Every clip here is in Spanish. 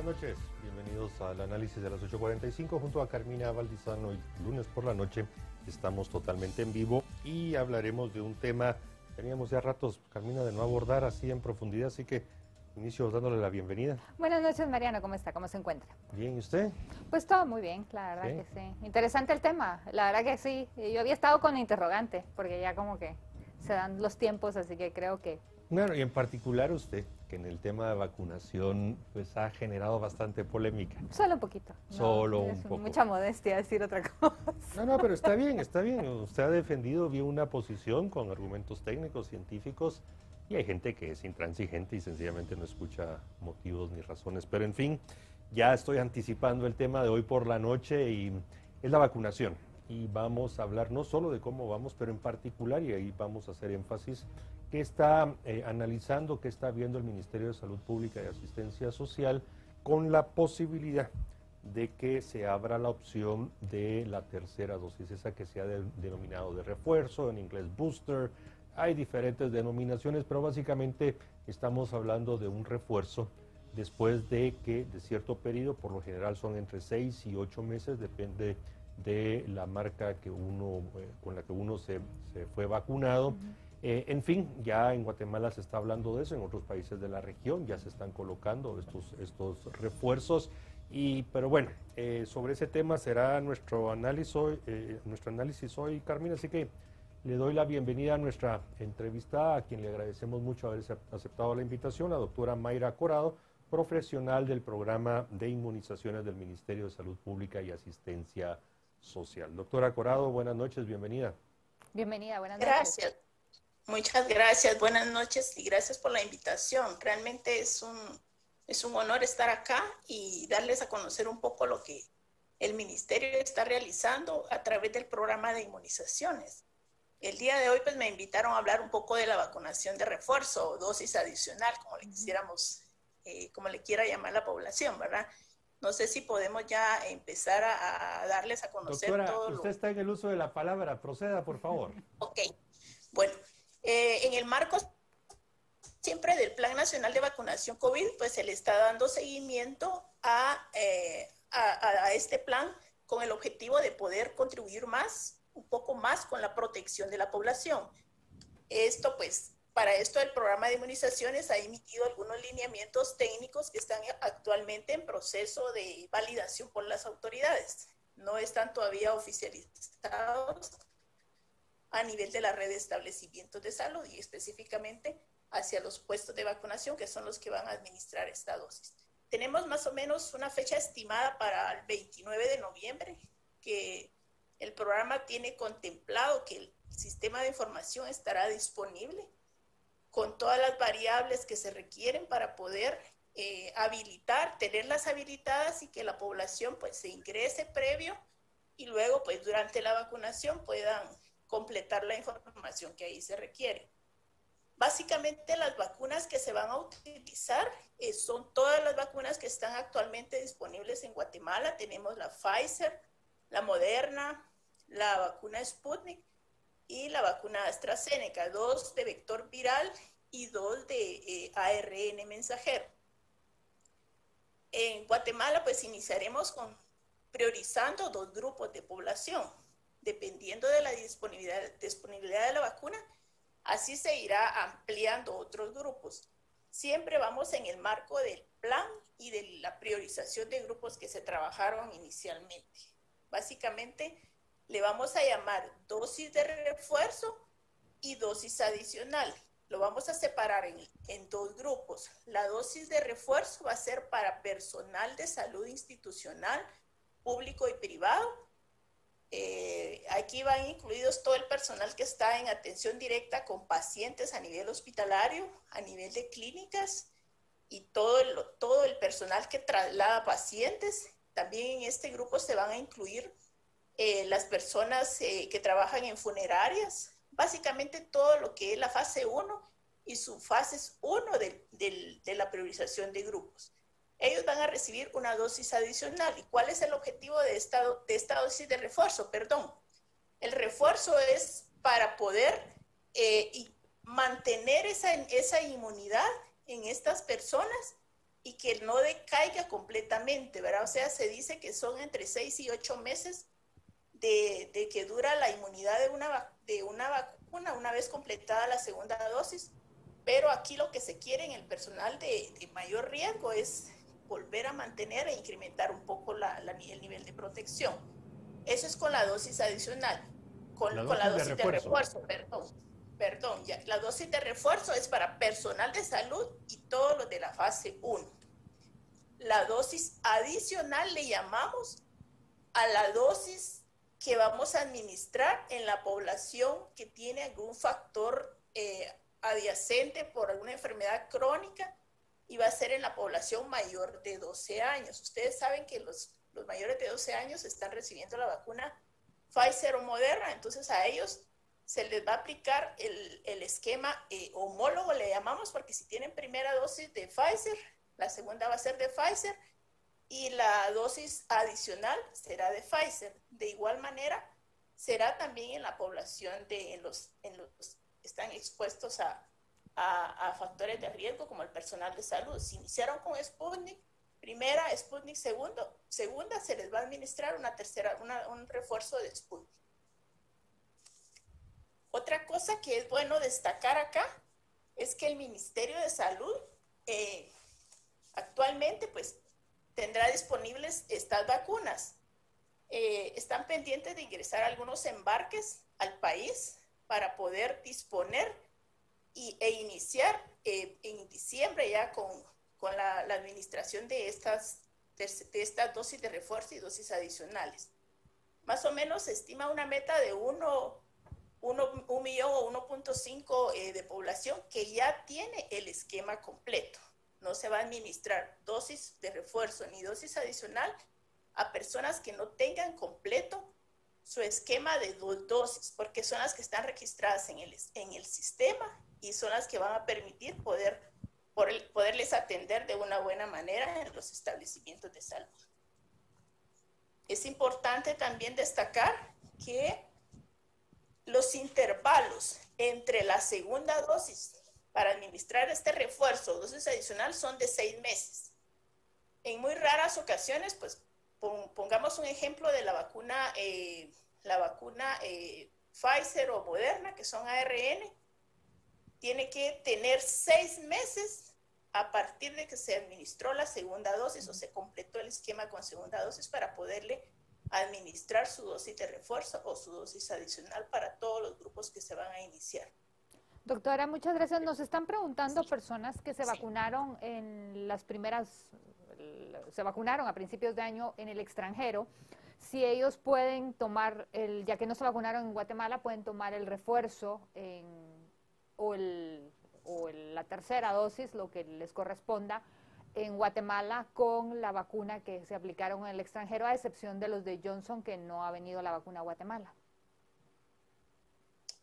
Buenas noches, bienvenidos al análisis de las 8:45 junto a Carmina Valdizano. Hoy lunes por la noche estamos totalmente en vivo y hablaremos de un tema que teníamos ya ratos, Carmina, de no abordar así en profundidad, así que inicio dándole la bienvenida. Buenas noches, Mariano, ¿cómo está? ¿Cómo se encuentra? Bien, ¿y usted? Pues todo muy bien, la verdad que sí. Interesante el tema, la verdad que sí. Yo había estado con interrogante, porque ya como que se dan los tiempos, así que creo que... Bueno, y en particular usted, que en el tema de vacunación pues ha generado bastante polémica. Solo un poquito. Solo un poco. Mucha modestia decir otra cosa. No, pero está bien, está bien. Usted ha defendido bien una posición con argumentos técnicos, científicos, y hay gente que es intransigente y sencillamente no escucha motivos ni razones. Pero en fin, ya estoy anticipando el tema de hoy por la noche y es la vacunación. Y vamos a hablar no solo de cómo vamos, pero en particular, y ahí vamos a hacer énfasis, que está analizando, que está viendo el Ministerio de Salud Pública y Asistencia Social con la posibilidad de que se abra la opción de la tercera dosis, esa que se ha denominado de refuerzo, en inglés booster. Hay diferentes denominaciones, pero básicamente estamos hablando de un refuerzo después de que de cierto periodo, por lo general son entre 6 y 8 meses, depende de la marca que uno, con la que uno se fue vacunado. En fin, ya en Guatemala se está hablando de eso, en otros países de la región ya se están colocando estos refuerzos. Pero bueno, sobre ese tema será nuestro análisis hoy, Carmina, así que le doy la bienvenida a nuestra entrevista, a quien le agradecemos mucho haber aceptado la invitación, la doctora Mayra Corado, profesional del programa de inmunizaciones del Ministerio de Salud Pública y Asistencia Social. Doctora Corado, buenas noches, bienvenida. Bienvenida, buenas noches. Gracias. Muchas gracias, buenas noches y gracias por la invitación. Realmente es un honor estar acá y darles a conocer un poco lo que el Ministerio está realizando a través del programa de inmunizaciones. El día de hoy pues me invitaron a hablar un poco de la vacunación de refuerzo o dosis adicional, como le quisiéramos, como le quiera llamar la población, ¿verdad? No sé si podemos ya empezar a darles a conocer. Doctora, todo usted está en el uso de la palabra, proceda por favor. Ok, bueno. En el marco siempre del Plan Nacional de Vacunación COVID, pues se le está dando seguimiento a este plan con el objetivo de poder contribuir un poco más con la protección de la población. Esto pues, para esto el programa de inmunizaciones ha emitido algunos lineamientos técnicos que están actualmente en proceso de validación por las autoridades. No están todavía oficializados a nivel de la red de establecimientos de salud y específicamente hacia los puestos de vacunación que son los que van a administrar esta dosis. Tenemos más o menos una fecha estimada para el 29 de noviembre que el programa tiene contemplado que el sistema de información estará disponible con todas las variables que se requieren para poder tenerlas habilitadas y que la población pues se ingrese previo y luego pues durante la vacunación puedan completar la información que ahí se requiere. Básicamente las vacunas que se van a utilizar son todas las vacunas que están actualmente disponibles en Guatemala. Tenemos la Pfizer, la Moderna, la vacuna Sputnik y la vacuna AstraZeneca, 2 de vector viral y 2 de ARN mensajero. En Guatemala pues iniciaremos priorizando 2 grupos de población. Dependiendo de la disponibilidad de la vacuna, así se irá ampliando otros grupos. Siempre vamos en el marco del plan y de la priorización de grupos que se trabajaron inicialmente. Básicamente, le vamos a llamar dosis de refuerzo y dosis adicional. Lo vamos a separar en 2 grupos. La dosis de refuerzo va a ser para personal de salud institucional, público y privado. Aquí van incluidos todo el personal que está en atención directa con pacientes a nivel hospitalario, a nivel de clínicas y todo el personal que traslada pacientes. También en este grupo se van a incluir las personas que trabajan en funerarias, básicamente todo lo que es la fase 1 y su fase 1 de la priorización de grupos. Ellos van a recibir una dosis adicional. ¿Y cuál es el objetivo de esta dosis de refuerzo? Perdón. El refuerzo es para poder mantener esa inmunidad en estas personas y que no decaiga completamente, ¿verdad? O sea, se dice que son entre 6 y 8 meses de que dura la inmunidad de una vacuna una vez completada la segunda dosis, pero aquí lo que se quiere en el personal de mayor riesgo es volver a mantener e incrementar un poco el nivel de protección. Eso es con la dosis adicional, con la dosis de refuerzo, perdón, ya. La dosis de refuerzo es para personal de salud y todos los de la fase 1. La dosis adicional le llamamos a la dosis que vamos a administrar en la población que tiene algún factor adyacente por alguna enfermedad crónica, y va a ser en la población mayor de 12 años. Ustedes saben que los mayores de 12 años están recibiendo la vacuna Pfizer o Moderna, entonces a ellos se les va a aplicar el esquema homólogo, le llamamos, porque si tienen primera dosis de Pfizer, la segunda va a ser de Pfizer, y la dosis adicional será de Pfizer. De igual manera, será también en la población en los están expuestos a factores de riesgo, como el personal de salud. Si iniciaron con Sputnik primera, Sputnik segunda, se les va a administrar un refuerzo de Sputnik. Otra cosa que es bueno destacar acá es que el Ministerio de Salud actualmente pues tendrá disponibles estas vacunas. Están pendientes de ingresar algunos embarques al país para poder disponer e iniciar en diciembre ya con la administración de estas dosis de refuerzo y dosis adicionales. Más o menos se estima una meta de 1 millón o 1.5 de población que ya tiene el esquema completo. No se va a administrar dosis de refuerzo ni dosis adicional a personas que no tengan completo su esquema de 2 dosis, porque son las que están registradas en el sistema y son las que van a permitir poderles atender de una buena manera en los establecimientos de salud. Es importante también destacar que los intervalos entre la segunda dosis para administrar este refuerzo o dosis adicional son de 6 meses. En muy raras ocasiones, pues pongamos un ejemplo de la vacuna Pfizer o Moderna, que son ARN, tiene que tener 6 meses a partir de que se administró la segunda dosis o se completó el esquema con segunda dosis para poderle administrar su dosis de refuerzo o su dosis adicional para todos los grupos que se van a iniciar. Doctora, muchas gracias. Nos están preguntando personas que se vacunaron se vacunaron a principios de año en el extranjero, si ellos pueden tomar, ya que no se vacunaron en Guatemala, pueden tomar el refuerzo o la tercera dosis, lo que les corresponda, en Guatemala con la vacuna que se aplicaron en el extranjero, a excepción de los de Johnson, que no ha venido la vacuna a Guatemala.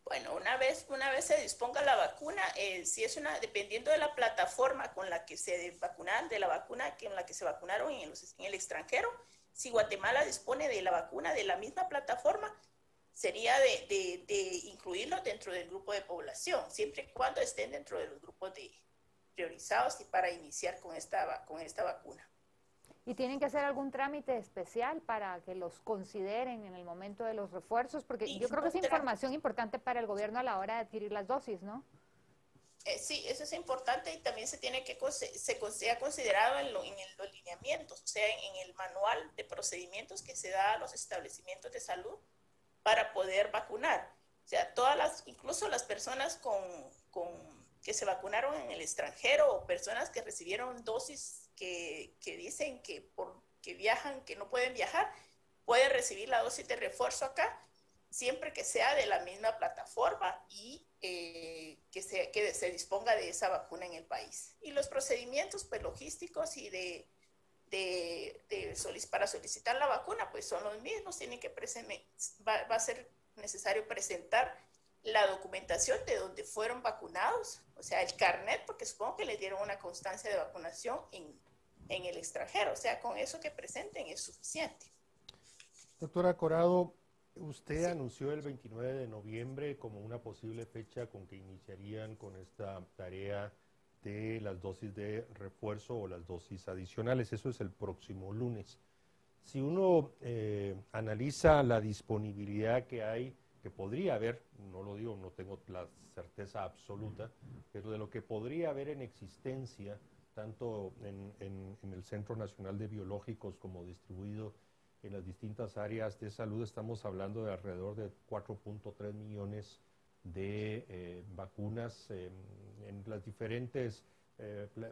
Bueno, una vez se disponga la vacuna, si es dependiendo de la plataforma con la que se vacunaron, de la vacuna con la que se vacunaron en el extranjero, si Guatemala dispone de la vacuna de la misma plataforma, sería de incluirlos dentro del grupo de población, siempre y cuando estén dentro de los grupos priorizados y para iniciar con esta vacuna. ¿Y tienen que hacer algún trámite especial para que los consideren en el momento de los refuerzos? Porque yo creo que es información importante para el gobierno a la hora de adquirir las dosis, ¿no? Sí, eso es importante y también se ha considerado en los lineamientos, o sea, en el manual de procedimientos que se da a los establecimientos de salud para poder vacunar. O sea, incluso las personas que se vacunaron en el extranjero o personas que recibieron dosis que dicen que porque viajan, que no pueden viajar, pueden recibir la dosis de refuerzo acá, siempre que sea de la misma plataforma y que se disponga de esa vacuna en el país. Y los procedimientos pues, logísticos y para solicitar la vacuna pues son los mismos, va a ser necesario presentar la documentación de donde fueron vacunados, o sea, el carnet, porque supongo que les dieron una constancia de vacunación en el extranjero, o sea, con eso que presenten es suficiente. Doctora Corado, usted anunció el 29 de noviembre como una posible fecha con que iniciarían con esta tarea de las dosis de refuerzo o las dosis adicionales. Eso es el próximo lunes. Si uno analiza la disponibilidad que hay, que podría haber, no lo digo, no tengo la certeza absoluta, pero de lo que podría haber en existencia, tanto en el Centro Nacional de Biológicos como distribuido en las distintas áreas de salud, estamos hablando de alrededor de 4.3 millones de vacunas en las diferentes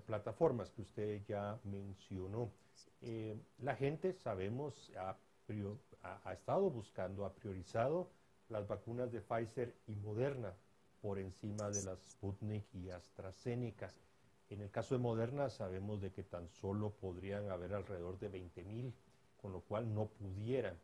plataformas que usted ya mencionó. La gente, sabemos, ha estado buscando, ha priorizado las vacunas de Pfizer y Moderna por encima de las Sputnik y AstraZeneca. En el caso de Moderna sabemos de que tan solo podrían haber alrededor de 20,000, con lo cual no pudieran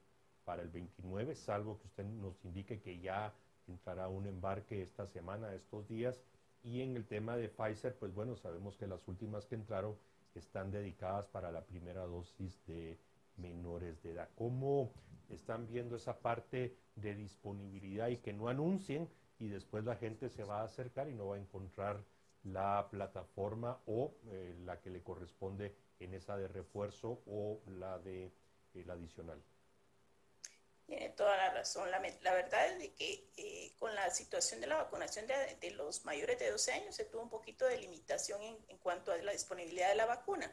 para el 29, salvo que usted nos indique que ya entrará un embarque esta semana, estos días. Y en el tema de Pfizer, pues bueno, sabemos que las últimas que entraron están dedicadas para la primera dosis de menores de edad. ¿Cómo están viendo esa parte de disponibilidad y que no anuncien y después la gente se va a acercar y no va a encontrar la plataforma o la que le corresponde en esa de refuerzo o la de la adicional? Tiene toda la razón. La verdad es de que con la situación de la vacunación de los mayores de 12 años se tuvo un poquito de limitación en cuanto a la disponibilidad de la vacuna.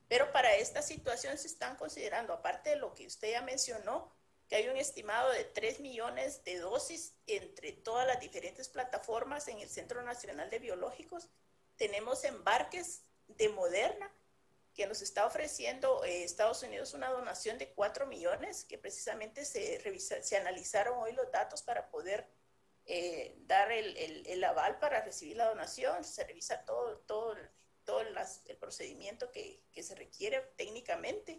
Pero para esta situación se están considerando, aparte de lo que usted ya mencionó, que hay un estimado de 3 millones de dosis entre todas las diferentes plataformas en el Centro Nacional de Biológicos. Tenemos embarques de Moderna, que nos está ofreciendo Estados Unidos una donación de 4 millones, que precisamente se analizaron hoy los datos para poder dar el aval para recibir la donación. Se revisa todo el procedimiento que se requiere técnicamente.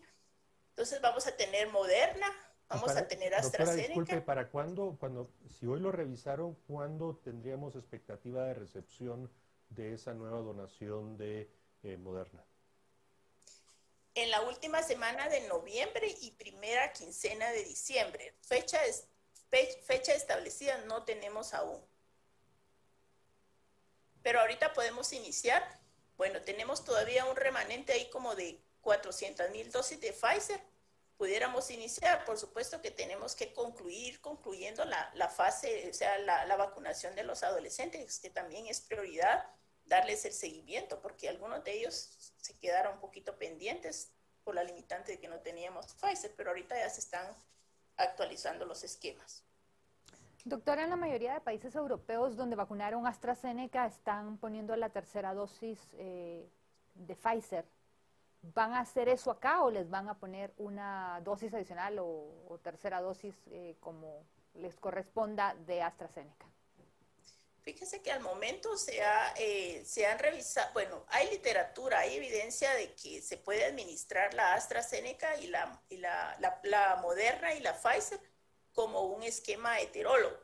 Entonces vamos a tener Moderna, vamos a tener AstraZeneca. Doctora, disculpe, ¿para cuándo, si hoy lo revisaron, cuándo tendríamos expectativa de recepción de esa nueva donación de Moderna? En la última semana de noviembre y primera quincena de diciembre. Fecha establecida no tenemos aún. Pero ahorita podemos iniciar. Bueno, tenemos todavía un remanente ahí como de 400,000 dosis de Pfizer. Pudiéramos iniciar, por supuesto que tenemos que concluyendo la fase, o sea, la vacunación de los adolescentes, que también es prioridad darles el seguimiento, porque algunos de ellos se quedaron un poquito pendientes por la limitante de que no teníamos Pfizer, pero ahorita ya se están actualizando los esquemas. Doctora, en la mayoría de países europeos donde vacunaron AstraZeneca están poniendo la tercera dosis de Pfizer. ¿Van a hacer eso acá o les van a poner una dosis adicional o tercera dosis como les corresponda de AstraZeneca? Fíjese que al momento se han revisado, bueno, hay literatura, hay evidencia de que se puede administrar la AstraZeneca y la Moderna y la Pfizer como un esquema heterólogo.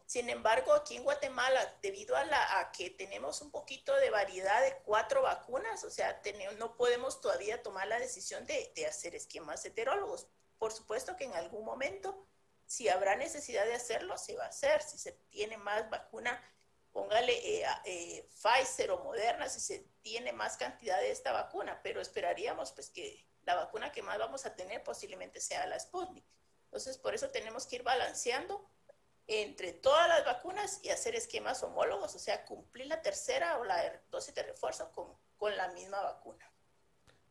Sin embargo, aquí en Guatemala, debido a que tenemos un poquito de variedad de 4 vacunas, o sea, no podemos todavía tomar la decisión de hacer esquemas heterólogos. Por supuesto que en algún momento, si habrá necesidad de hacerlo, se va a hacer. Si se tiene más vacuna, póngale Pfizer o Moderna, si se tiene más cantidad de esta vacuna, pero esperaríamos pues que la vacuna que más vamos a tener posiblemente sea la Sputnik. Entonces, por eso tenemos que ir balanceando entre todas las vacunas y hacer esquemas homólogos, o sea, cumplir la tercera o la dosis de refuerzo con la misma vacuna.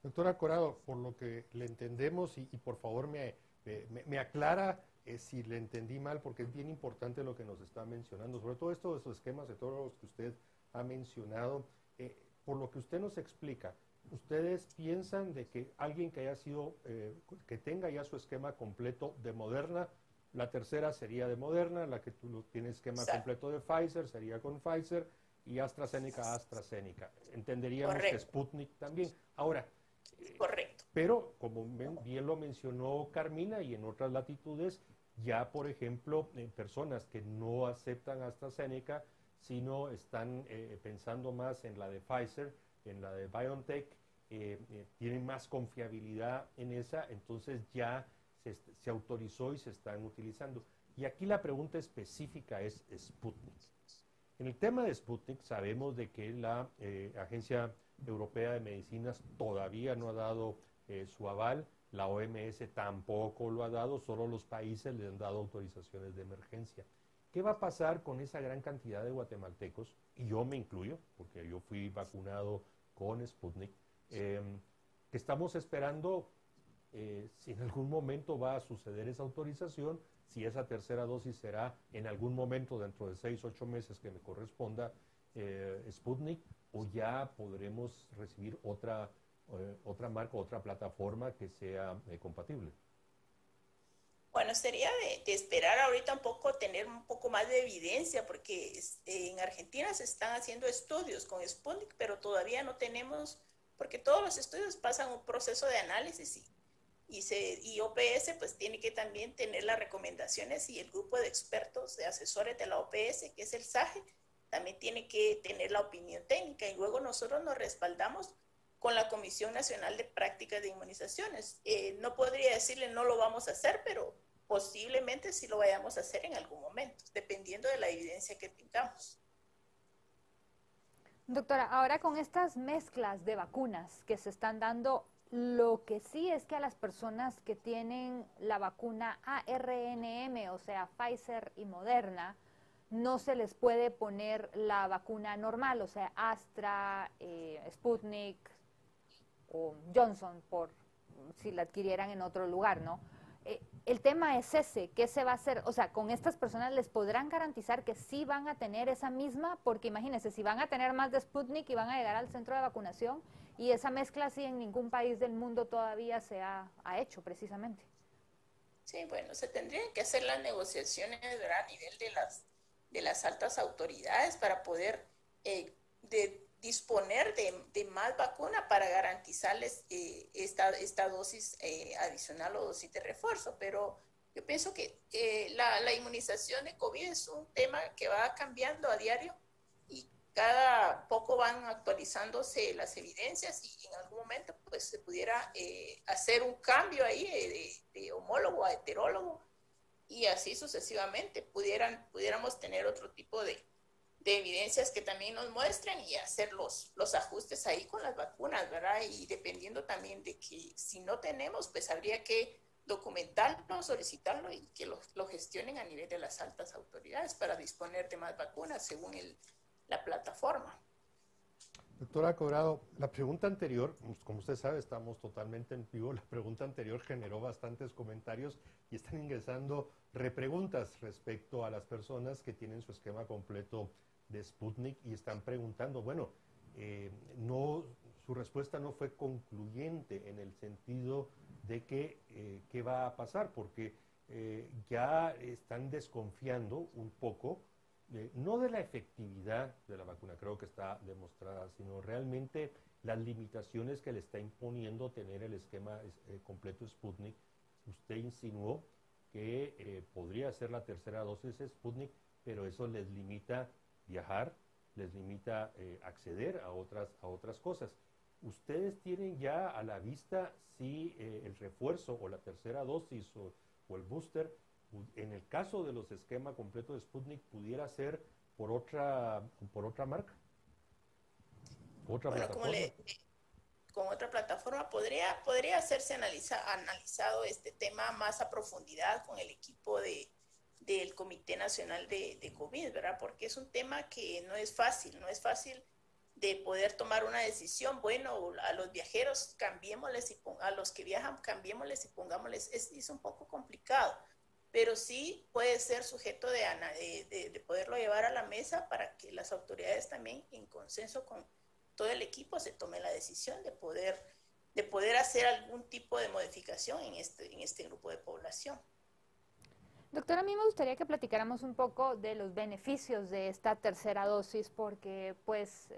Doctora Corado, por lo que le entendemos y por favor me aclara si le entendí mal, porque es bien importante lo que nos está mencionando, sobre todo estos esquemas heterólogos que usted ha mencionado. Por lo que usted nos explica, ¿ustedes piensan de que alguien que haya sido, que tenga ya su esquema completo de Moderna, la tercera sería de Moderna, la que tú tienes esquema Exacto. completo de Pfizer sería con Pfizer y AstraZeneca? Entenderíamos Correcto. que Sputnik también. Ahora, correcto. Pero, como bien lo mencionó Carmina, y en otras latitudes, ya, por ejemplo, personas que no aceptan AstraZeneca, sino están pensando más en la de Pfizer, en la de BioNTech, tienen más confiabilidad en esa, entonces ya se autorizó y se están utilizando. Y aquí la pregunta específica es Sputnik. En el tema de Sputnik sabemos de que la Agencia Europea de Medicinas todavía no ha dado su aval, la OMS tampoco lo ha dado, solo los países le han dado autorizaciones de emergencia. ¿Qué va a pasar con esa gran cantidad de guatemaltecos? Y yo me incluyo, porque yo fui vacunado con Sputnik, que estamos esperando si en algún momento va a suceder esa autorización, si esa tercera dosis será en algún momento dentro de 6 u 8 meses que me corresponda Sputnik, o ya podremos recibir otra marca, otra plataforma que sea compatible. Bueno, sería de esperar ahorita un poco, tener un poco más de evidencia, porque en Argentina se están haciendo estudios con Sputnik, pero todavía no tenemos, porque todos los estudios pasan un proceso de análisis y OPS pues tiene que también tener las recomendaciones, y el grupo de expertos, de asesores de la OPS, que es el SAGE, también tiene que tener la opinión técnica, y luego nosotros nos respaldamos con la Comisión Nacional de Prácticas de Inmunizaciones. No podría decirle no lo vamos a hacer, pero posiblemente sí lo vayamos a hacer en algún momento, dependiendo de la evidencia que tengamos. Doctora, ahora con estas mezclas de vacunas que se están dando, lo que sí es que a las personas que tienen la vacuna ARNM, o sea, Pfizer y Moderna, no se les puede poner la vacuna normal, o sea, Astra, Sputnik o Johnson, por si la adquirieran en otro lugar, ¿no? El tema es ese, ¿qué se va a hacer? O sea, con estas personas les podrán garantizar que sí van a tener esa misma, porque imagínense, si van a tener más de Sputnik y van a llegar al centro de vacunación, y esa mezcla sí en ningún país del mundo todavía se ha hecho precisamente. Sí, bueno, se tendrían que hacer las negociaciones, ¿verdad?, a nivel de las altas autoridades para poder disponer de más vacuna para garantizarles esta dosis adicional o dosis de refuerzo. Pero yo pienso que la inmunización de COVID es un tema que va cambiando a diario, y cada poco van actualizándose las evidencias, y en algún momento pues se pudiera hacer un cambio ahí de homólogo a heterólogo, y así sucesivamente pudiéramos tener otro tipo de evidencias que también nos muestren, y hacer los ajustes ahí con las vacunas, ¿verdad? Y dependiendo también de que si no tenemos, pues habría que documentarlo, solicitarlo, y que lo gestionen a nivel de las altas autoridades para disponer de más vacunas según la plataforma. Doctora Cobrado, la pregunta anterior, como usted sabe, estamos totalmente en vivo, la pregunta anterior generó bastantes comentarios y están ingresando repreguntas respecto a las personas que tienen su esquema completo de Sputnik y están preguntando, bueno, su respuesta no fue concluyente en el sentido de que qué va a pasar, porque ya están desconfiando un poco, no de la efectividad de la vacuna, creo que está demostrada, sino realmente las limitaciones que le está imponiendo tener el esquema completo Sputnik. Usted insinuó que podría ser la tercera dosis de Sputnik, pero eso les limita viajar, les limita acceder a otras cosas. ¿Ustedes tienen ya a la vista si el refuerzo o la tercera dosis o el booster, en el caso de los esquemas completos de Sputnik, pudiera ser por otra marca? ¿Otra plataforma? Con otra plataforma podría hacerse analizado este tema más a profundidad con el equipo del Comité Nacional de COVID, ¿verdad? Porque es un tema que no es fácil de poder tomar una decisión. Bueno, a los viajeros cambiémosles, a los que viajan cambiémosles y pongámosles, es un poco complicado, pero sí puede ser sujeto de poderlo llevar a la mesa para que las autoridades también, en consenso con todo el equipo, se tome la decisión de poder hacer algún tipo de modificación en este grupo de población. Doctora, a mí me gustaría que platicáramos un poco de los beneficios de esta tercera dosis, porque pues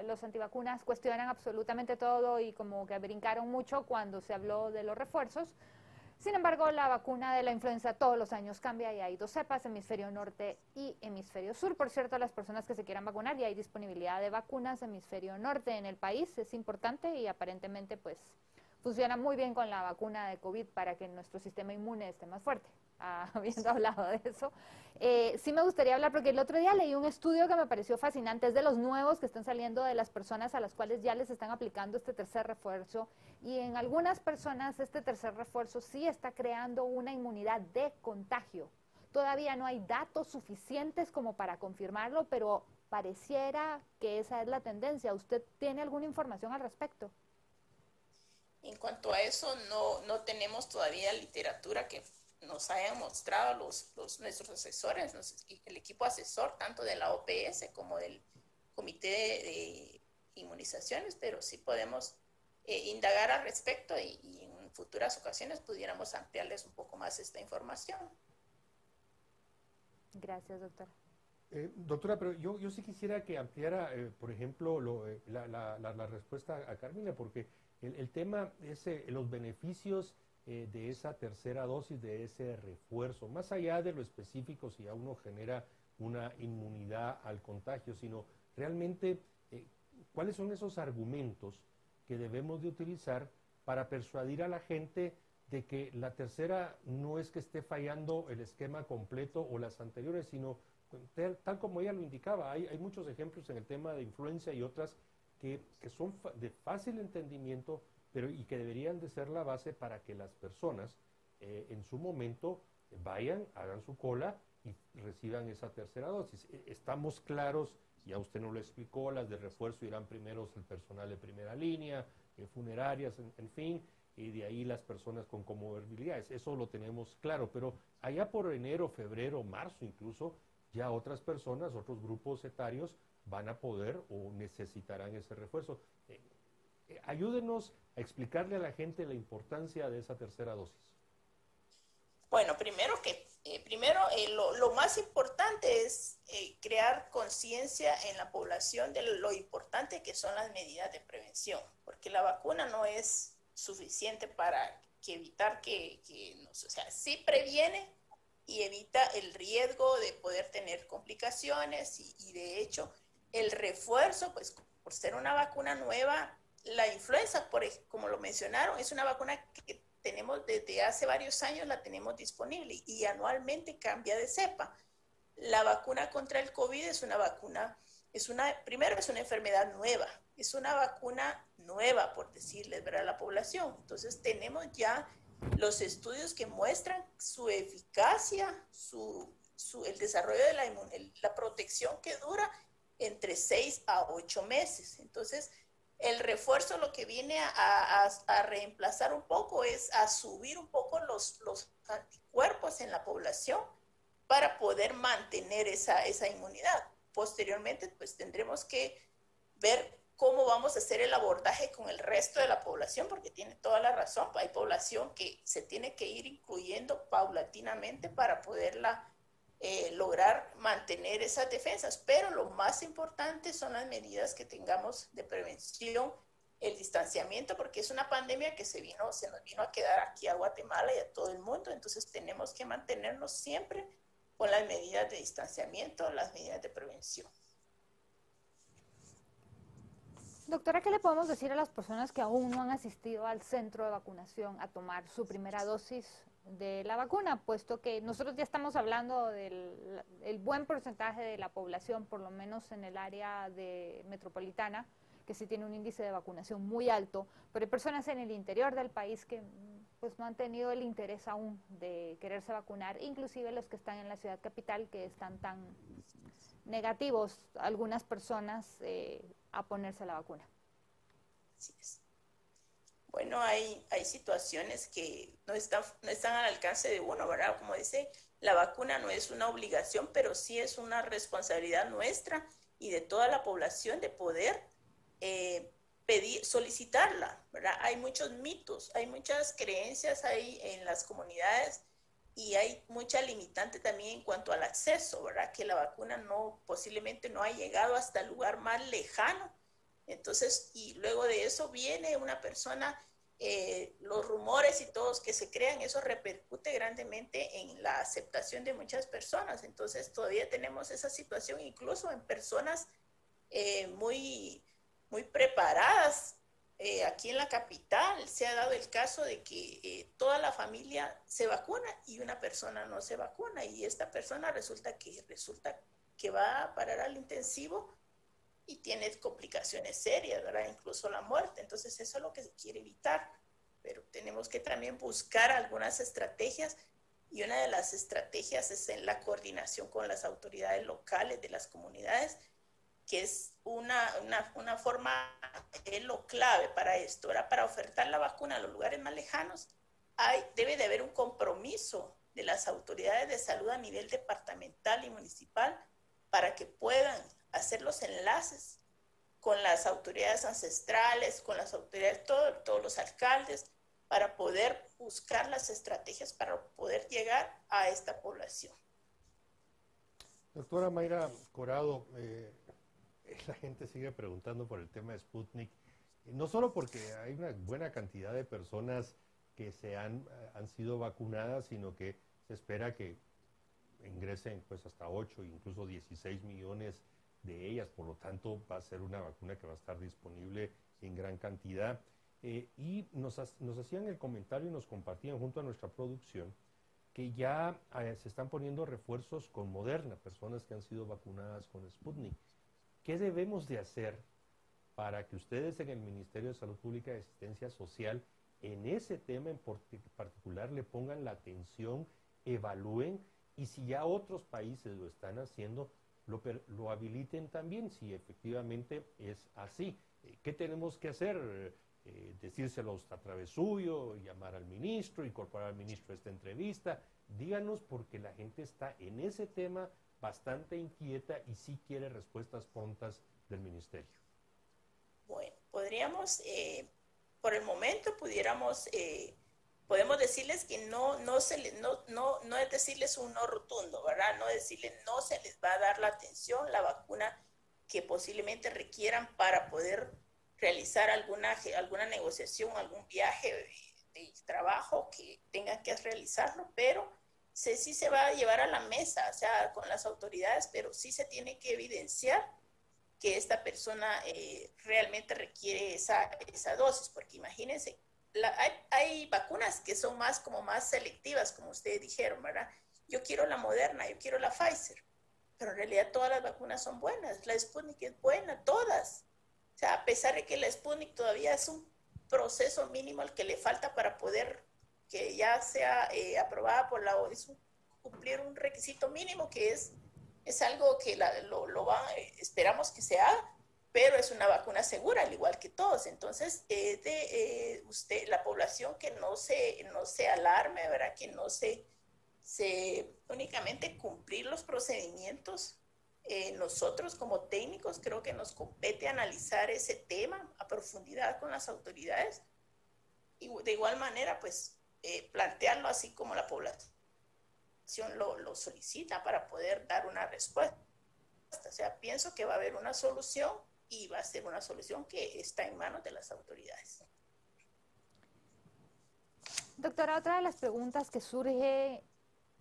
los antivacunas cuestionan absolutamente todo y como que brincaron mucho cuando se habló de los refuerzos. Sin embargo, la vacuna de la influenza todos los años cambia y hay 2 cepas, hemisferio norte y hemisferio sur. Por cierto, las personas que se quieran vacunar, ya hay disponibilidad de vacunas hemisferio norte en el país, es importante, y aparentemente pues funciona muy bien con la vacuna de COVID para que nuestro sistema inmune esté más fuerte. habiendo hablado de eso. Sí me gustaría hablar, porque el otro día leí un estudio que me pareció fascinante, es de los nuevos que están saliendo de las personas a las cuales ya les están aplicando este tercer refuerzo, y en algunas personas este tercer refuerzo sí está creando una inmunidad de contagio. Todavía no hay datos suficientes como para confirmarlo, pero pareciera que esa es la tendencia. ¿Usted tiene alguna información al respecto? En cuanto a eso, no tenemos todavía literatura que nos hayan mostrado nuestros asesores, el equipo asesor, tanto de la OPS como del Comité de Inmunizaciones, pero sí podemos indagar al respecto y en futuras ocasiones pudiéramos ampliarles un poco más esta información. Gracias, doctora. Doctora, pero yo sí quisiera que ampliara, por ejemplo, la respuesta a Carmina, porque el tema es los beneficios de esa tercera dosis, de ese refuerzo, más allá de lo específico, si a uno genera una inmunidad al contagio, sino realmente cuáles son esos argumentos que debemos de utilizar para persuadir a la gente de que la tercera no es que esté fallando el esquema completo o las anteriores, sino tal como ella lo indicaba. Hay muchos ejemplos en el tema de influenza y otras que son de fácil entendimiento, pero y que deberían de ser la base para que las personas en su momento vayan, hagan su cola y reciban esa tercera dosis. Estamos claros, ya usted nos lo explicó, las de refuerzo irán primero el personal de primera línea, funerarias, en fin, y de ahí las personas con comorbilidades. Eso lo tenemos claro, pero allá por enero, febrero, marzo incluso, ya otras personas, otros grupos etarios van a poder o necesitarán ese refuerzo. Ayúdenos a explicarle a la gente la importancia de esa tercera dosis. Bueno, primero lo más importante es crear conciencia en la población de lo importante que son las medidas de prevención, porque la vacuna no es suficiente para evitar o sea, sí previene y evita el riesgo de poder tener complicaciones y de hecho el refuerzo, pues por ser una vacuna nueva, la influenza, como lo mencionaron, es una vacuna que tenemos desde hace varios años, la tenemos disponible y anualmente cambia de cepa. La vacuna contra el COVID es una vacuna, primero es una enfermedad nueva, es una vacuna nueva, por decirles, ¿verdad?, a la población. Entonces tenemos ya los estudios que muestran su eficacia, el desarrollo de la protección que dura entre 6 a 8 meses. Entonces, el refuerzo lo que viene a reemplazar un poco es a subir un poco los anticuerpos en la población para poder mantener esa inmunidad. Posteriormente, pues tendremos que ver cómo vamos a hacer el abordaje con el resto de la población, porque tiene toda la razón. Hay población que se tiene que ir incluyendo paulatinamente para poderla lograr mantener esas defensas, pero lo más importante son las medidas que tengamos de prevención, el distanciamiento, porque es una pandemia que se nos vino a quedar aquí a Guatemala y a todo el mundo, entonces tenemos que mantenernos siempre con las medidas de distanciamiento, las medidas de prevención. Doctora, ¿qué le podemos decir a las personas que aún no han asistido al centro de vacunación a tomar su primera dosis de la vacuna, puesto que nosotros ya estamos hablando del buen porcentaje de la población, por lo menos en el área metropolitana, que sí tiene un índice de vacunación muy alto, pero hay personas en el interior del país que pues no han tenido el interés aún de quererse vacunar, inclusive los que están en la ciudad capital, que están tan negativos algunas personas a ponerse la vacuna. Así es. Bueno, hay situaciones que no están al alcance de uno, ¿verdad? Como dice, la vacuna no es una obligación, pero sí es una responsabilidad nuestra y de toda la población de poder solicitarla, ¿verdad? Hay muchos mitos, hay muchas creencias ahí en las comunidades y hay mucha limitante también en cuanto al acceso, ¿verdad? Que la vacuna posiblemente no ha llegado hasta el lugar más lejano. Entonces, y luego de eso viene una persona, los rumores y todos que se crean, eso repercute grandemente en la aceptación de muchas personas. Entonces, todavía tenemos esa situación, incluso en personas muy, muy preparadas, aquí en la capital se ha dado el caso de que toda la familia se vacuna y una persona no se vacuna y esta persona resulta que va a parar al intensivo y tiene complicaciones serias, ¿verdad? Incluso la muerte. Entonces eso es lo que se quiere evitar. Pero tenemos que también buscar algunas estrategias y una de las estrategias es en la coordinación con las autoridades locales de las comunidades, que es una forma, es lo clave para esto, ¿verdad? Para ofertar la vacuna a los lugares más lejanos, debe de haber un compromiso de las autoridades de salud a nivel departamental y municipal para que puedan hacer los enlaces con las autoridades ancestrales, con las autoridades, todos los alcaldes, para poder buscar las estrategias para poder llegar a esta población. Doctora Mayra Corado, la gente sigue preguntando por el tema de Sputnik, no solo porque hay una buena cantidad de personas que han sido vacunadas, sino que se espera que ingresen pues hasta 8, incluso 16 millones de ellas, por lo tanto va a ser una vacuna que va a estar disponible en gran cantidad. Y nos hacían el comentario y nos compartían junto a nuestra producción que ya se están poniendo refuerzos con Moderna, personas que han sido vacunadas con Sputnik. ¿Qué debemos de hacer para que ustedes en el Ministerio de Salud Pública y Asistencia Social en ese tema en particular le pongan la atención, evalúen y si ya otros países lo están haciendo, lo habiliten también, si efectivamente es así? ¿Qué tenemos que hacer? Decírselos a través suyo, llamar al ministro, incorporar al ministro a esta entrevista. Díganos, porque la gente está en ese tema bastante inquieta y sí quiere respuestas prontas del ministerio. Bueno, podríamos, por el momento podemos decirles que no es decirles un no rotundo, ¿verdad? No decirles no se les va a dar la atención, la vacuna que posiblemente requieran para poder realizar alguna negociación, algún viaje de trabajo que tengan que realizarlo, pero sí se va a llevar a la mesa, o sea, con las autoridades, pero sí se tiene que evidenciar que esta persona realmente requiere esa dosis, porque imagínense, hay vacunas que son más selectivas, como ustedes dijeron, ¿verdad? Yo quiero la Moderna, yo quiero la Pfizer, pero en realidad todas las vacunas son buenas, la Sputnik es buena, todas. O sea, a pesar de que la Sputnik todavía es un proceso mínimo al que le falta para poder que ya sea aprobada por la OMS, cumplir un requisito mínimo que es algo que esperamos que se haga, pero es una vacuna segura, al igual que todos. Entonces, la población que no se alarme, ¿verdad? Que no se únicamente cumplir los procedimientos. Nosotros como técnicos creo que nos compete analizar ese tema a profundidad con las autoridades y de igual manera pues plantearlo así como la población lo solicita para poder dar una respuesta. O sea, pienso que va a haber una solución y va a ser una solución que está en manos de las autoridades. Doctora, otra de las preguntas que surge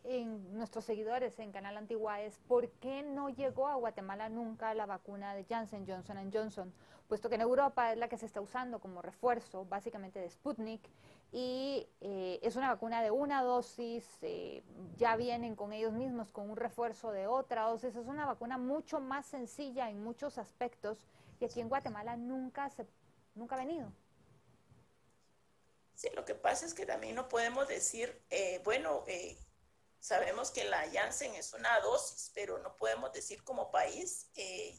en nuestros seguidores en Canal Antigua es ¿por qué no llegó a Guatemala nunca la vacuna de Janssen, Johnson & Johnson? Puesto que en Europa es la que se está usando como refuerzo básicamente de Sputnik y es una vacuna de una dosis, ya vienen con ellos mismos con un refuerzo de otra dosis, es una vacuna mucho más sencilla en muchos aspectos y aquí en Guatemala nunca ha venido. Sí, lo que pasa es que también no podemos decir, sabemos que la Janssen es una dosis, pero no podemos decir como país,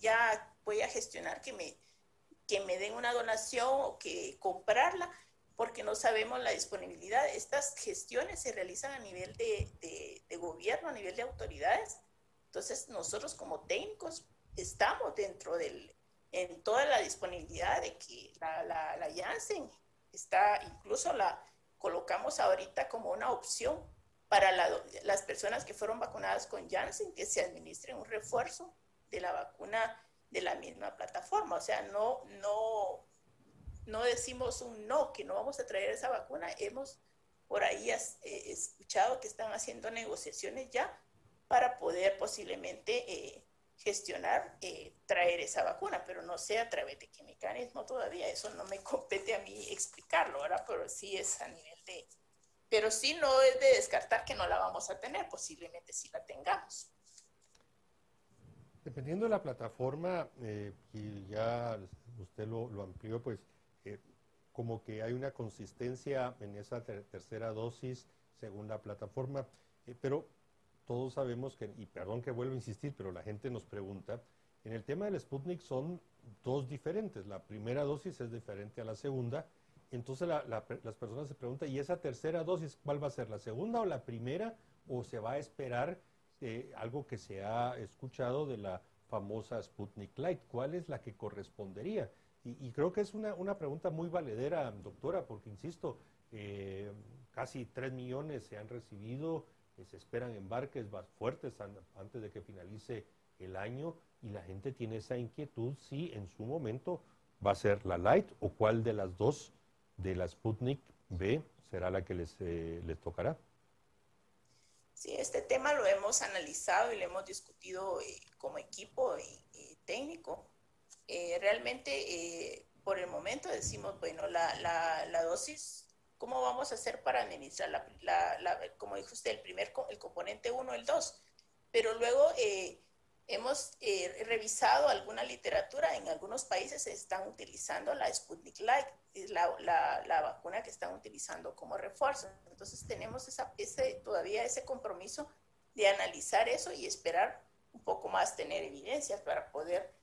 ya voy a gestionar que me den una donación o que comprarla, porque no sabemos la disponibilidad. Estas gestiones se realizan a nivel de gobierno, a nivel de autoridades. Entonces, nosotros como técnicos estamos en toda la disponibilidad de que la Janssen está, incluso la colocamos ahorita como una opción para las personas que fueron vacunadas con Janssen, que se administre un refuerzo de la vacuna de la misma plataforma. O sea, no decimos un no, que no vamos a traer esa vacuna. Hemos por ahí escuchado que están haciendo negociaciones ya para poder posiblemente gestionar, traer esa vacuna, pero no sé a través de qué mecanismo todavía, eso no me compete a mí explicarlo, ¿verdad? Pero sí es a nivel de... Pero sí no es de descartar que no la vamos a tener, posiblemente sí la tengamos. Dependiendo de la plataforma, y ya usted lo amplió, pues como que hay una consistencia en esa tercera dosis según la plataforma, pero todos sabemos que, y perdón que vuelvo a insistir, pero la gente nos pregunta, en el tema del Sputnik son dos diferentes, la primera dosis es diferente a la segunda, entonces las personas se preguntan, ¿y esa tercera dosis cuál va a ser, la segunda o la primera, o se va a esperar algo que se ha escuchado de la famosa Sputnik Light? ¿Cuál es la que correspondería? Y creo que es una pregunta muy valedera, doctora, porque insisto, casi 3 millones se han recibido, se esperan embarques fuertes antes de que finalice el año, y la gente tiene esa inquietud si en su momento va a ser la Light o cuál de las dos de la Sputnik B será la que les tocará. Sí, este tema lo hemos analizado y lo hemos discutido como equipo y técnico. Realmente, por el momento decimos, bueno, la dosis, ¿cómo vamos a hacer para administrar como dijo usted, el componente 1, el 2? Pero luego hemos revisado alguna literatura, en algunos países se están utilizando la Sputnik Light, es la vacuna que están utilizando como refuerzo. Entonces tenemos todavía ese compromiso de analizar eso y esperar un poco más tener evidencias para poder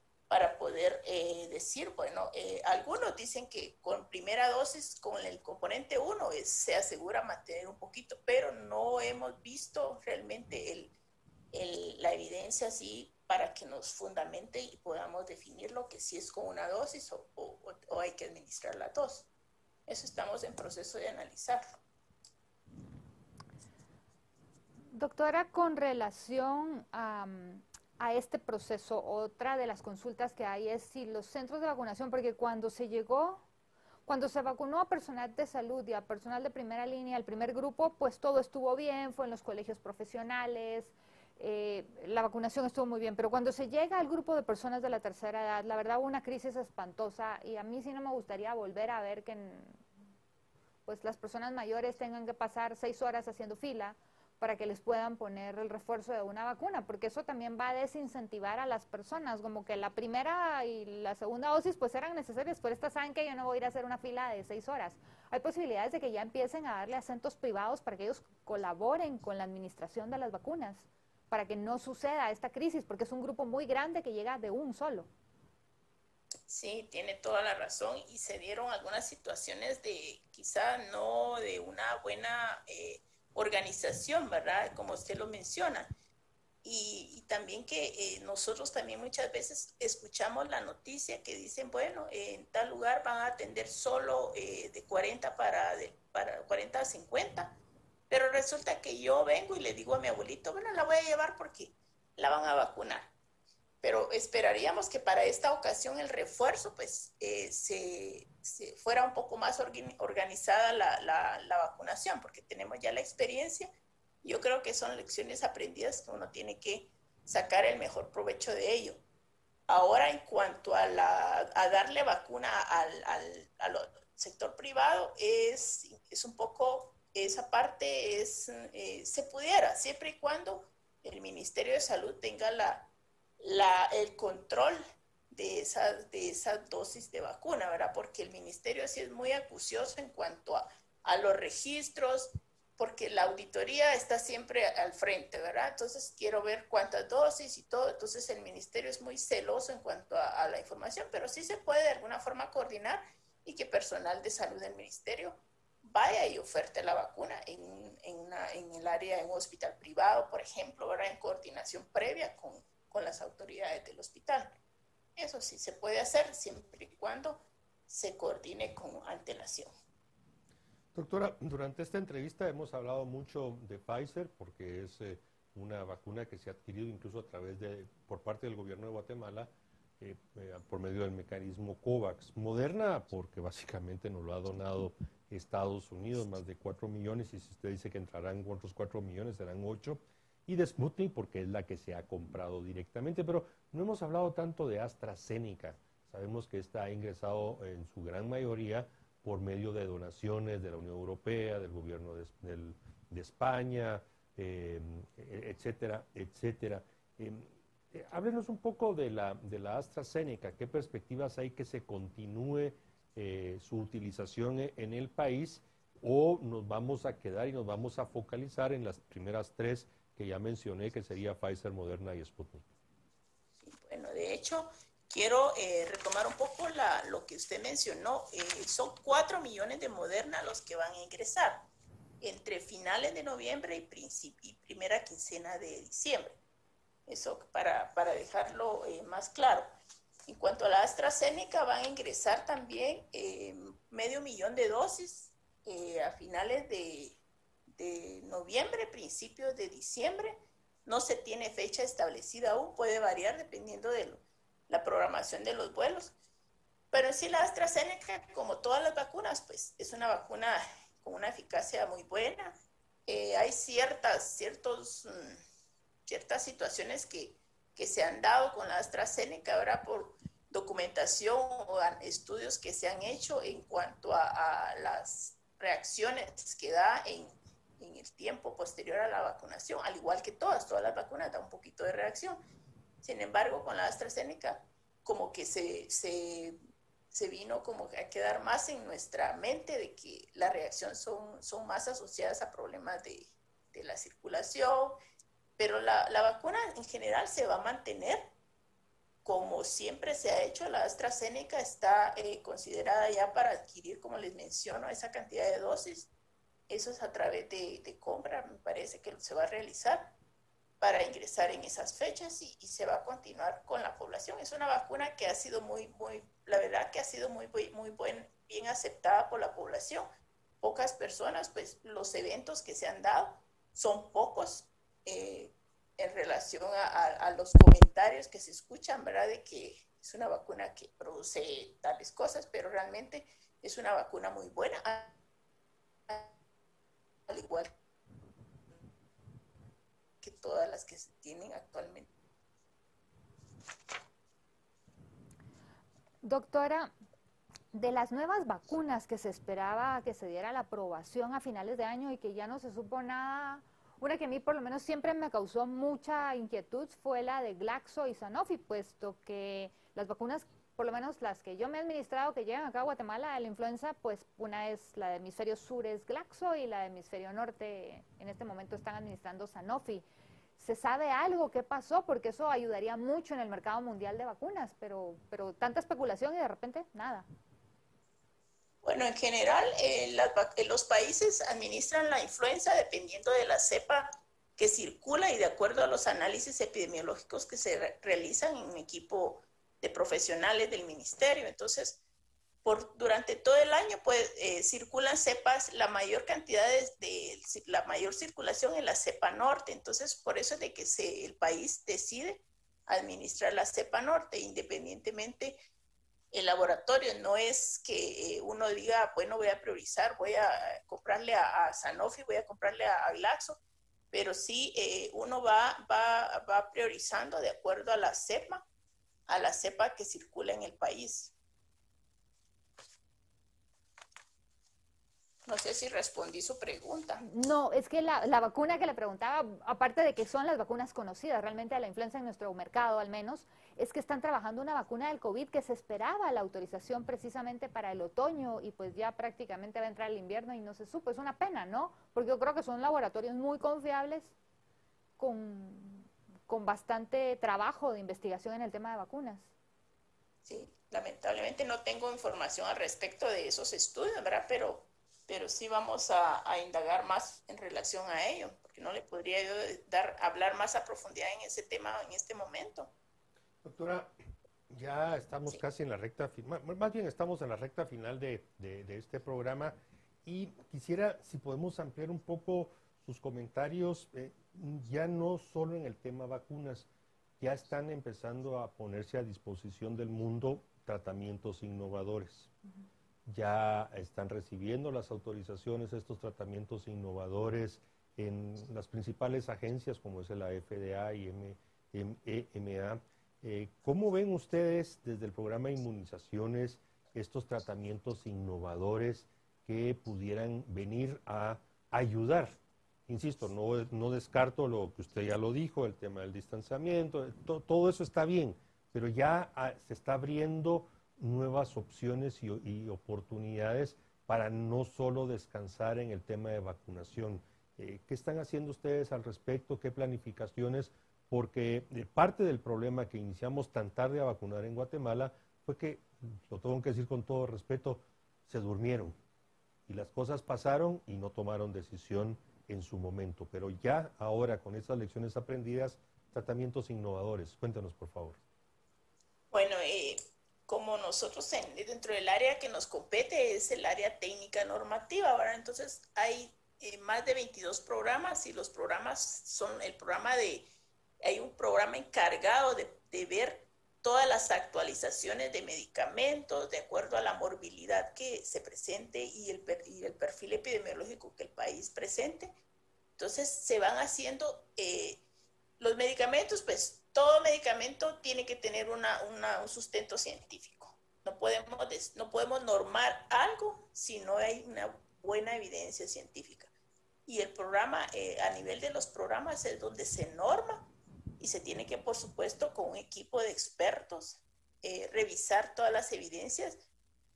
decir, bueno, algunos dicen que con primera dosis, con el componente 1, se asegura mantener un poquito, pero no hemos visto realmente la evidencia así para que nos fundamente y podamos definir lo que sí es con una dosis o hay que administrar la dos. Eso estamos en proceso de analizarlo. Doctora, con relación a este proceso, otra de las consultas que hay es si los centros de vacunación, porque cuando se vacunó a personal de salud y a personal de primera línea, el primer grupo, pues todo estuvo bien, fue en los colegios profesionales, la vacunación estuvo muy bien, pero cuando se llega al grupo de personas de la tercera edad, la verdad hubo una crisis espantosa y a mí sí no me gustaría volver a ver que pues las personas mayores tengan que pasar 6 horas haciendo fila para que les puedan poner el refuerzo de una vacuna, porque eso también va a desincentivar a las personas, como que la primera y la segunda dosis pues eran necesarias, pero estas saben que yo no voy a ir a hacer una fila de 6 horas. Hay posibilidades de que ya empiecen a darle a centros privados para que ellos colaboren con la administración de las vacunas, para que no suceda esta crisis, porque es un grupo muy grande que llega de un solo. Sí, tiene toda la razón y se dieron algunas situaciones de quizá no de una buena organización, ¿verdad? Como usted lo menciona. Y también que nosotros también muchas veces escuchamos la noticia que dicen, bueno, en tal lugar van a atender solo de 40 para 40 a 50, pero resulta que yo vengo y le digo a mi abuelito, bueno, la voy a llevar porque la van a vacunar. Pero esperaríamos que para esta ocasión el refuerzo pues se fuera un poco más organizada la vacunación, porque tenemos ya la experiencia. Yo creo que son lecciones aprendidas que uno tiene que sacar el mejor provecho de ello. Ahora, en cuanto a darle vacuna al sector privado, es un poco, esa parte se pudiera, siempre y cuando el Ministerio de Salud tenga el control de esas dosis de vacuna, ¿verdad? Porque el ministerio sí es muy acucioso en cuanto a los registros, porque la auditoría está siempre al frente, ¿verdad? Entonces quiero ver cuántas dosis y todo, entonces el ministerio es muy celoso en cuanto a la información, pero sí se puede de alguna forma coordinar y que personal de salud del ministerio vaya y oferte la vacuna en el área, en un hospital privado, por ejemplo, ¿verdad? En coordinación previa con las autoridades del hospital. Eso sí se puede hacer siempre y cuando se coordine con antelación. Doctora, durante esta entrevista hemos hablado mucho de Pfizer porque es una vacuna que se ha adquirido incluso por parte del gobierno de Guatemala por medio del mecanismo COVAX. Moderna porque básicamente nos lo ha donado Estados Unidos, más de 4 millones, y si usted dice que entrarán otros 4 millones, serán 8. y de Sputnik porque es la que se ha comprado directamente, pero no hemos hablado tanto de AstraZeneca. Sabemos que esta ha ingresado en su gran mayoría por medio de donaciones de la Unión Europea, del gobierno de España, etcétera, etcétera. Háblenos un poco de la AstraZeneca, ¿qué perspectivas hay que se continúe su utilización en el país o nos vamos a quedar y nos vamos a focalizar en las primeras tres que ya mencioné, que sería Pfizer, Moderna y Sputnik? Sí, bueno, de hecho, quiero retomar un poco lo que usted mencionó. Son 4 millones de Moderna los que van a ingresar entre finales de noviembre y primera quincena de diciembre. Eso para dejarlo más claro. En cuanto a la AstraZeneca, van a ingresar también 500,000 de dosis a finales de noviembre, principios de diciembre. No se tiene fecha establecida aún, puede variar dependiendo de la programación de los vuelos. Pero en sí la AstraZeneca, como todas las vacunas, pues es una vacuna con una eficacia muy buena. Hay ciertas situaciones que se han dado con la AstraZeneca, ahora por documentación o estudios que se han hecho en cuanto a las reacciones que da en el tiempo posterior a la vacunación, al igual que todas las vacunas da un poquito de reacción. Sin embargo, con la AstraZeneca, como que se vino como a quedar más en nuestra mente de que la reacción son más asociadas a problemas de la circulación, pero la vacuna en general se va a mantener como siempre se ha hecho. La AstraZeneca está considerada ya para adquirir, como les menciono, esa cantidad de dosis. Eso es a través de compra, me parece que se va a realizar para ingresar en esas fechas y se va a continuar con la población. Es una vacuna que ha sido la verdad que ha sido bien aceptada por la población. Pocas personas, pues los eventos que se han dado son pocos en relación a los comentarios que se escuchan, ¿verdad? De que es una vacuna que produce tales cosas, pero realmente es una vacuna muy buena, al igual que todas las que se tienen actualmente. Doctora, de las nuevas vacunas que se esperaba que se diera la aprobación a finales de año y que ya no se supo nada, una que a mí por lo menos siempre me causó mucha inquietud fue la de Glaxo y Sanofi, puesto que las vacunas, por lo menos las que yo me he administrado que llegan acá a Guatemala de la influenza, pues una es la del hemisferio sur es Glaxo y la del hemisferio norte en este momento están administrando Sanofi. ¿Se sabe algo? ¿Qué pasó? Porque eso ayudaría mucho en el mercado mundial de vacunas, pero tanta especulación y de repente nada. Bueno, en general, los países administran la influenza dependiendo de la cepa que circula y de acuerdo a los análisis epidemiológicos que se realizan en un equipo de profesionales del ministerio. Entonces, durante todo el año pues circulan cepas, la mayor cantidad la mayor circulación en la cepa norte. Entonces, por eso es de que el país decide administrar la cepa norte, independientemente el laboratorio. No es que uno diga, bueno, voy a priorizar, voy a comprarle a Sanofi, voy a comprarle a Glaxo, pero sí uno va priorizando de acuerdo a la cepa que circula en el país. No sé si respondí su pregunta. No, es que la vacuna que le preguntaba, aparte de que son las vacunas conocidas realmente de la influenza en nuestro mercado al menos, es que están trabajando una vacuna del COVID que se esperaba la autorización precisamente para el otoño y pues ya prácticamente va a entrar el invierno y no se supo. Es una pena, ¿no? Porque yo creo que son laboratorios muy confiables con bastante trabajo de investigación en el tema de vacunas. Sí, lamentablemente no tengo información al respecto de esos estudios, ¿verdad? Pero sí vamos a indagar más en relación a ello, porque no le podría yo hablar más a profundidad en ese tema en este momento. Doctora, ya estamos casi en la recta final, más bien estamos en la recta final de este programa y quisiera, si podemos ampliar un poco sus comentarios, ya no solo en el tema vacunas, ya están empezando a ponerse a disposición del mundo tratamientos innovadores. Ya están recibiendo las autorizaciones estos tratamientos innovadores en las principales agencias como es la FDA y EMA. ¿Cómo ven ustedes desde el programa de inmunizaciones estos tratamientos innovadores que pudieran venir a ayudar? Insisto, no descarto lo que usted ya lo dijo, el tema del distanciamiento, todo eso está bien, pero ya se está abriendo nuevas opciones y oportunidades para no solo descansar en el tema de vacunación. ¿Qué están haciendo ustedes al respecto? ¿Qué planificaciones? Porque parte del problema que iniciamos tan tarde a vacunar en Guatemala fue que, lo tengo que decir con todo respeto, se durmieron y las cosas pasaron y no tomaron decisión en su momento. Pero ya ahora, con estas lecciones aprendidas, tratamientos innovadores. Cuéntanos, por favor. Bueno, como nosotros dentro del área que nos compete es el área técnica normativa, ¿verdad? Entonces hay más de 22 programas y los programas son hay un programa encargado de ver todas las actualizaciones de medicamentos de acuerdo a la morbilidad que se presente y el perfil epidemiológico que el país presente. Entonces se van haciendo los medicamentos, pues todo medicamento tiene que tener un sustento científico. No podemos normar algo si no hay una buena evidencia científica. Y el programa, a nivel de los programas, es donde se norma y se tiene que, por supuesto, con un equipo de expertos, revisar todas las evidencias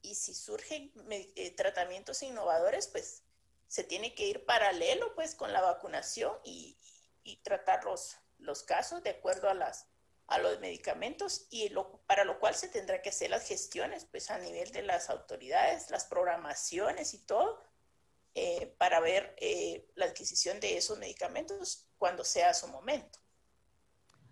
y si surgen tratamientos innovadores, pues se tiene que ir paralelo pues con la vacunación y tratar los casos de acuerdo a los medicamentos para lo cual se tendrá que hacer las gestiones pues a nivel de las autoridades, las programaciones y todo, para ver la adquisición de esos medicamentos cuando sea su momento.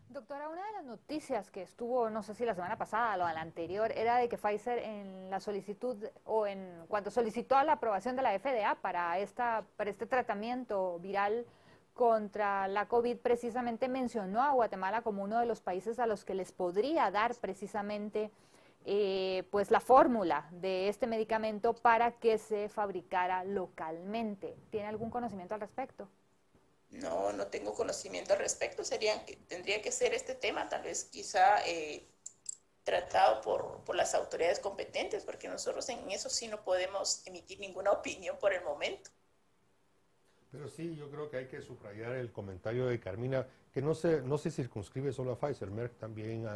Doctora, una de las noticias que estuvo, no sé si la semana pasada o la anterior, era de que Pfizer en la solicitud o en cuando solicitó la aprobación de la FDA para este tratamiento viral contra la COVID, precisamente mencionó a Guatemala como uno de los países a los que les podría dar precisamente pues la fórmula de este medicamento para que se fabricara localmente. ¿Tiene algún conocimiento al respecto? No tengo conocimiento al respecto. Tendría que ser este tema, tal vez quizá tratado por las autoridades competentes, porque nosotros en eso sí no podemos emitir ninguna opinión por el momento. Pero sí, yo creo que hay que subrayar el comentario de Carmina, que no se circunscribe solo a Pfizer. Merck también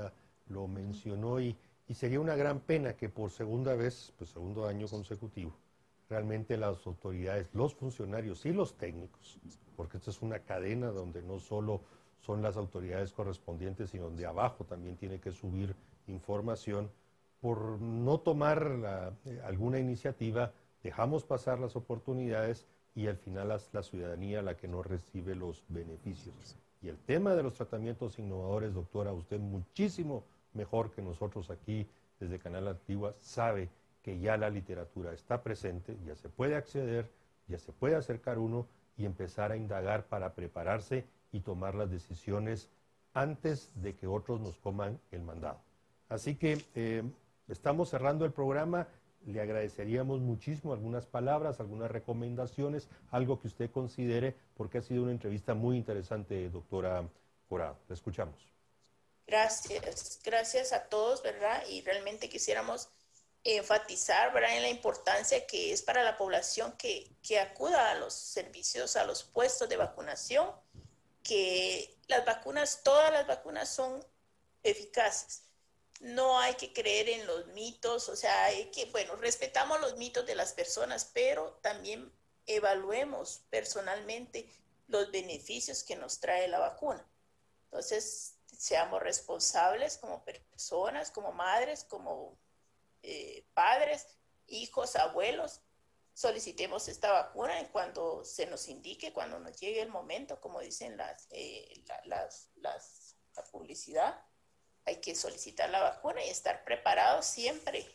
lo mencionó y sería una gran pena que por segunda vez, pues segundo año consecutivo, realmente las autoridades, los funcionarios y los técnicos, porque esta es una cadena donde no solo son las autoridades correspondientes, sino donde abajo también tiene que subir información, por no tomar alguna iniciativa, dejamos pasar las oportunidades y al final la ciudadanía la que no recibe los beneficios. Y el tema de los tratamientos innovadores, doctora, usted muchísimo mejor que nosotros aquí desde Canal Antigua sabe que ya la literatura está presente, ya se puede acceder, ya se puede acercar uno y empezar a indagar para prepararse y tomar las decisiones antes de que otros nos coman el mandado. Así que estamos cerrando el programa. Le agradeceríamos muchísimo algunas palabras, algunas recomendaciones, algo que usted considere, porque ha sido una entrevista muy interesante, doctora Corado. La escuchamos. Gracias a todos, ¿verdad? Y realmente quisiéramos enfatizar, ¿verdad?, en la importancia que es para la población que acuda a los servicios, a los puestos de vacunación, que todas las vacunas son eficaces. No hay que creer en los mitos, o sea, respetamos los mitos de las personas, pero también evaluemos personalmente los beneficios que nos trae la vacuna. Entonces, seamos responsables como personas, como madres, como padres, hijos, abuelos, solicitemos esta vacuna en cuando se nos indique, cuando nos llegue el momento, como dicen la publicidad. Hay que solicitar la vacuna y estar preparados siempre,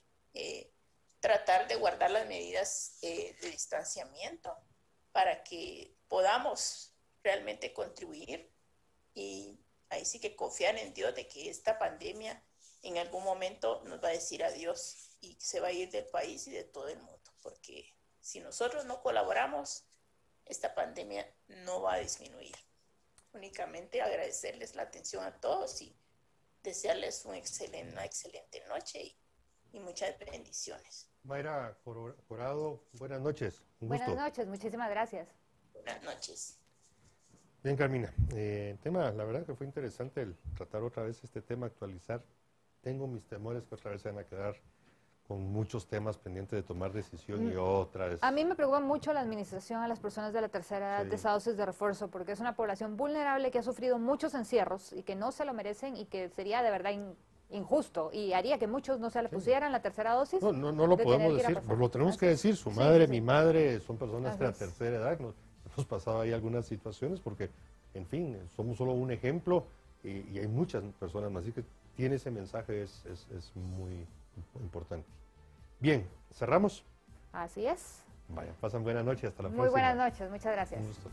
tratar de guardar las medidas de distanciamiento para que podamos realmente contribuir y ahí sí que confiar en Dios de que esta pandemia en algún momento nos va a decir adiós y se va a ir del país y de todo el mundo, porque si nosotros no colaboramos, esta pandemia no va a disminuir. Únicamente agradecerles la atención a todos y desearles una excelente noche y muchas bendiciones. Mayra Corado, buenas noches. Un gusto. Buenas noches, muchísimas gracias. Buenas noches. Bien, Carmina. Tema, la verdad que fue interesante el tratar otra vez este tema, actualizar. Tengo mis temores que otra vez se van a quedar con muchos temas pendientes de tomar decisión y otra vez. A mí me preocupa mucho la administración a las personas de la tercera edad de esa dosis de refuerzo, porque es una población vulnerable que ha sufrido muchos encierros y que no se lo merecen y que sería de verdad injusto y haría que muchos no se le pusieran la tercera dosis. No lo podemos decir, pues lo tenemos que decir. Su madre, mi madre, son personas de la tercera edad. Hemos pasado ahí algunas situaciones porque, en fin, somos solo un ejemplo y hay muchas personas más. Así que tiene ese mensaje, es muy importante. Bien, ¿cerramos? Así es. Vaya, pasan buena noche, hasta la próxima. Muy buenas noches, muchas gracias. Un gusto.